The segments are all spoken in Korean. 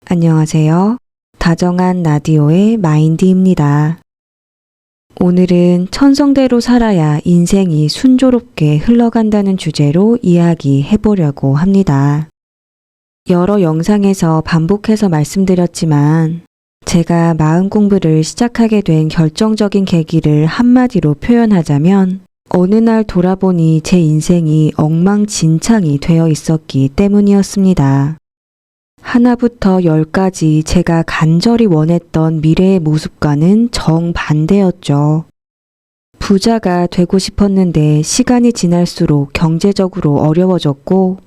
안녕하세요. 다정한 라디오의 마인드입니다. 오늘은 천성대로 살아야 인생이 순조롭게 흘러간다는 주제로 이야기해 보려고 합니다. 여러 영상에서 반복해서 말씀드렸지만 제가 마음 공부를 시작하게 된 결정적인 계기를 한마디로 표현하자면 어느 날 돌아보니 제 인생이 엉망진창이 되어 있었기 때문이었습니다. 하나부터 10까지 제가 간절히 원했던 미래의 모습과는 정반대였죠. 부자가 되고 싶었는데 시간이 지날수록 경제적으로 어려워졌고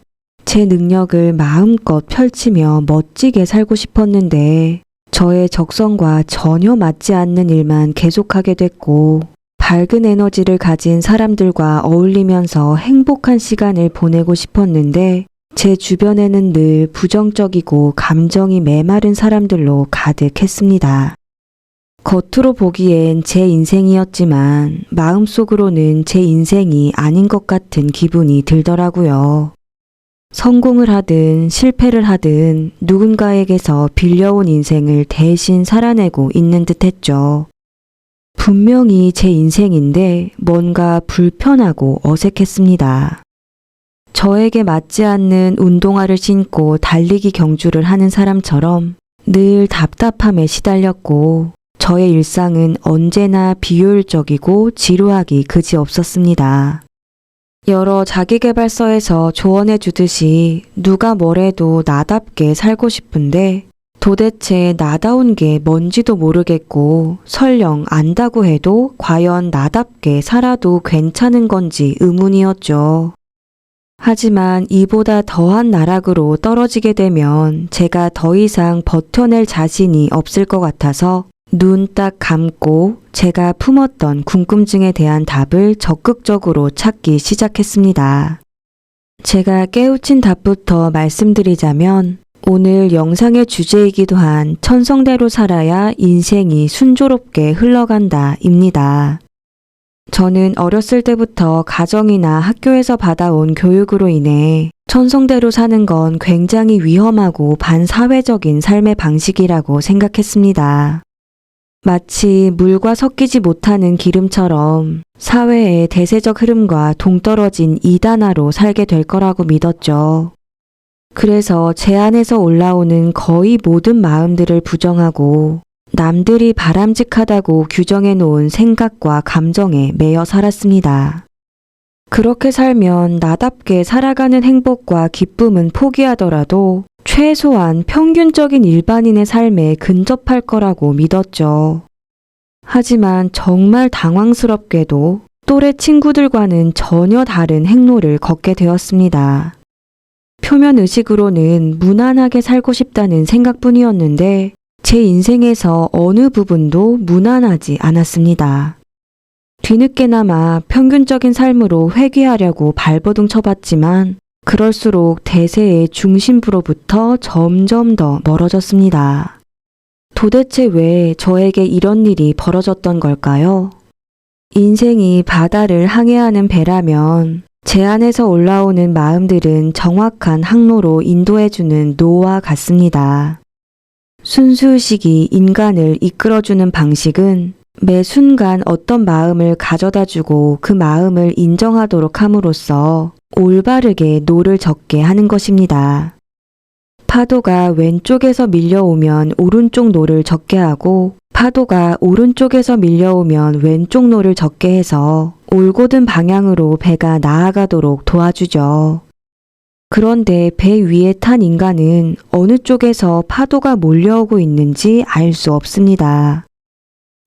제 능력을 마음껏 펼치며 멋지게 살고 싶었는데 저의 적성과 전혀 맞지 않는 일만 계속하게 됐고 밝은 에너지를 가진 사람들과 어울리면서 행복한 시간을 보내고 싶었는데 제 주변에는 늘 부정적이고 감정이 메마른 사람들로 가득했습니다. 겉으로 보기엔 제 인생이었지만 마음속으로는 제 인생이 아닌 것 같은 기분이 들더라고요. 성공을 하든 실패를 하든 누군가에게서 빌려온 인생을 대신 살아내고 있는 듯 했죠. 분명히 제 인생인데 뭔가 불편하고 어색했습니다. 저에게 맞지 않는 운동화를 신고 달리기 경주를 하는 사람처럼 늘 답답함에 시달렸고 저의 일상은 언제나 비효율적이고 지루하기 그지없었습니다. 여러 자기계발서에서 조언해 주듯이 누가 뭐래도 나답게 살고 싶은데 도대체 나다운 게 뭔지도 모르겠고 설령 안다고 해도 과연 나답게 살아도 괜찮은 건지 의문이었죠. 하지만 이보다 더한 나락으로 떨어지게 되면 제가 더 이상 버텨낼 자신이 없을 것 같아서 눈 딱 감고 제가 품었던 궁금증에 대한 답을 적극적으로 찾기 시작했습니다. 제가 깨우친 답부터 말씀드리자면 오늘 영상의 주제이기도 한 천성대로 살아야 인생이 순조롭게 흘러간다 입니다. 저는 어렸을 때부터 가정이나 학교에서 받아온 교육으로 인해 천성대로 사는 건 굉장히 위험하고 반사회적인 삶의 방식이라고 생각했습니다. 마치 물과 섞이지 못하는 기름처럼 사회의 대세적 흐름과 동떨어진 이단화로 살게 될 거라고 믿었죠. 그래서 제 안에서 올라오는 거의 모든 마음들을 부정하고 남들이 바람직하다고 규정해 놓은 생각과 감정에 매여 살았습니다. 그렇게 살면 나답게 살아가는 행복과 기쁨은 포기하더라도 최소한 평균적인 일반인의 삶에 근접할 거라고 믿었죠. 하지만 정말 당황스럽게도 또래 친구들과는 전혀 다른 행로를 걷게 되었습니다. 표면 의식으로는 무난하게 살고 싶다는 생각뿐이었는데 제 인생에서 어느 부분도 무난하지 않았습니다. 뒤늦게나마 평균적인 삶으로 회귀하려고 발버둥 쳐봤지만 그럴수록 대세의 중심부로부터 점점 더 멀어졌습니다. 도대체 왜 저에게 이런 일이 벌어졌던 걸까요? 인생이 바다를 항해하는 배라면 제 안에서 올라오는 마음들은 정확한 항로로 인도해주는 노와 같습니다. 순수의식이 인간을 이끌어주는 방식은 매 순간 어떤 마음을 가져다주고 그 마음을 인정하도록 함으로써 올바르게 노를 젓게 하는 것입니다. 파도가 왼쪽에서 밀려오면 오른쪽 노를 젓게 하고 파도가 오른쪽에서 밀려오면 왼쪽 노를 젓게 해서 올곧은 방향으로 배가 나아가도록 도와주죠. 그런데 배 위에 탄 인간은 어느 쪽에서 파도가 몰려오고 있는지 알 수 없습니다.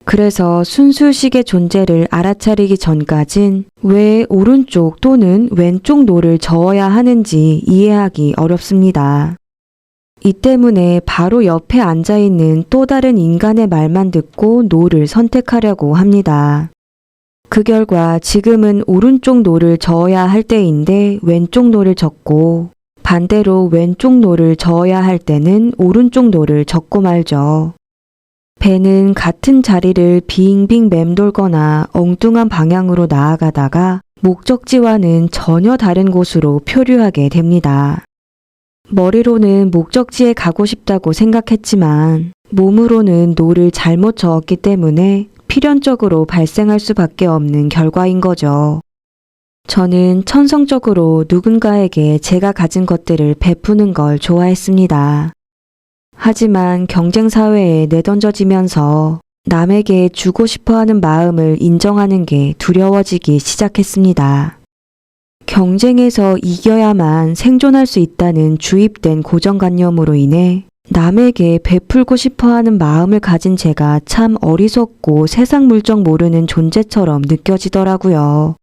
그래서 순수식의 존재를 알아차리기 전까진 왜 오른쪽 또는 왼쪽 노를 저어야 하는지 이해하기 어렵습니다. 이 때문에 바로 옆에 앉아있는 또 다른 인간의 말만 듣고 노를 선택하려고 합니다. 그 결과 지금은 오른쪽 노를 저어야 할 때인데 왼쪽 노를 젓고 반대로 왼쪽 노를 저어야 할 때는 오른쪽 노를 젓고 말죠. 배는 같은 자리를 빙빙 맴돌거나 엉뚱한 방향으로 나아가다가 목적지와는 전혀 다른 곳으로 표류하게 됩니다. 머리로는 목적지에 가고 싶다고 생각했지만 몸으로는 노를 잘못 저었기 때문에 필연적으로 발생할 수밖에 없는 결과인 거죠. 저는 천성적으로 누군가에게 제가 가진 것들을 베푸는 걸 좋아했습니다. 하지만 경쟁사회에 내던져지면서 남에게 주고 싶어 하는 마음을 인정하는 게 두려워지기 시작했습니다. 경쟁에서 이겨야만 생존할 수 있다는 주입된 고정관념으로 인해 남에게 베풀고 싶어 하는 마음을 가진 제가 참 어리석고 세상 물정 모르는 존재처럼 느껴지더라고요.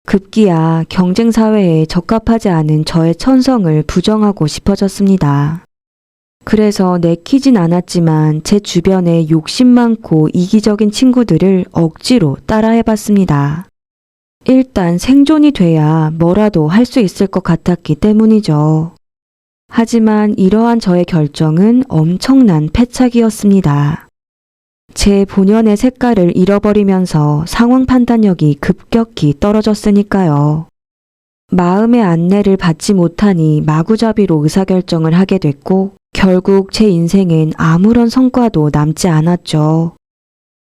급기야 경쟁사회에 적합하지 않은 저의 천성을 부정하고 싶어졌습니다. 그래서 내키진 않았지만 제 주변에 욕심 많고 이기적인 친구들을 억지로 따라해봤습니다. 일단 생존이 돼야 뭐라도 할 수 있을 것 같았기 때문이죠. 하지만 이러한 저의 결정은 엄청난 패착이었습니다. 제 본연의 색깔을 잃어버리면서 상황 판단력이 급격히 떨어졌으니까요. 마음의 안내를 받지 못하니 마구잡이로 의사결정을 하게 됐고 결국 제 인생엔 아무런 성과도 남지 않았죠.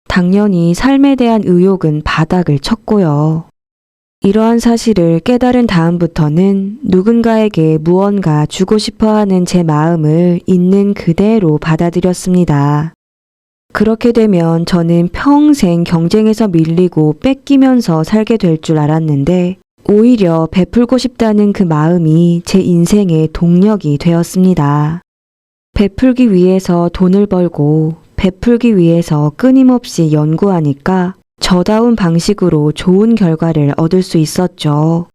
당연히 삶에 대한 의욕은 바닥을 쳤고요. 이러한 사실을 깨달은 다음부터는 누군가에게 무언가 주고 싶어하는 제 마음을 있는 그대로 받아들였습니다. 그렇게 되면 저는 평생 경쟁에서 밀리고 뺏기면서 살게 될 줄 알았는데 오히려 베풀고 싶다는 그 마음이 제 인생의 동력이 되었습니다. 베풀기 위해서 돈을 벌고 베풀기 위해서 끊임없이 연구하니까 저다운 방식으로 좋은 결과를 얻을 수 있었죠.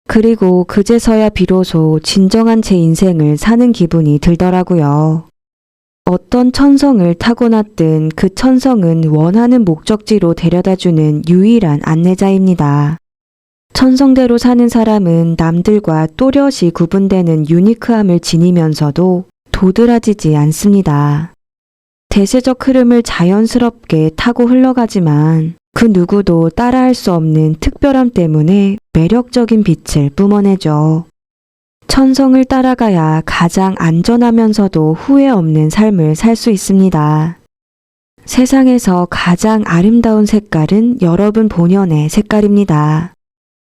그리고 그제서야 비로소 진정한 제 인생을 사는 기분이 들더라고요. 어떤 천성을 타고났든 그 천성은 원하는 목적지로 데려다주는 유일한 안내자입니다. 천성대로 사는 사람은 남들과 또렷이 구분되는 유니크함을 지니면서도 도드라지지 않습니다. 대세적 흐름을 자연스럽게 타고 흘러가지만 그 누구도 따라할 수 없는 특별함 때문에 매력적인 빛을 뿜어내죠. 천성을 따라가야 가장 안전하면서도 후회 없는 삶을 살 수 있습니다. 세상에서 가장 아름다운 색깔은 여러분 본연의 색깔입니다.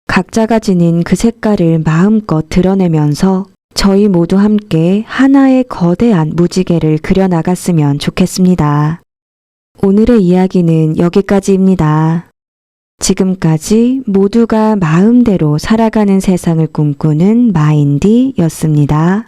각자가 지닌 그 색깔을 마음껏 드러내면서 저희 모두 함께 하나의 거대한 무지개를 그려나갔으면 좋겠습니다. 오늘의 이야기는 여기까지입니다. 지금까지 모두가 마음대로 살아가는 세상을 꿈꾸는 마인디였습니다.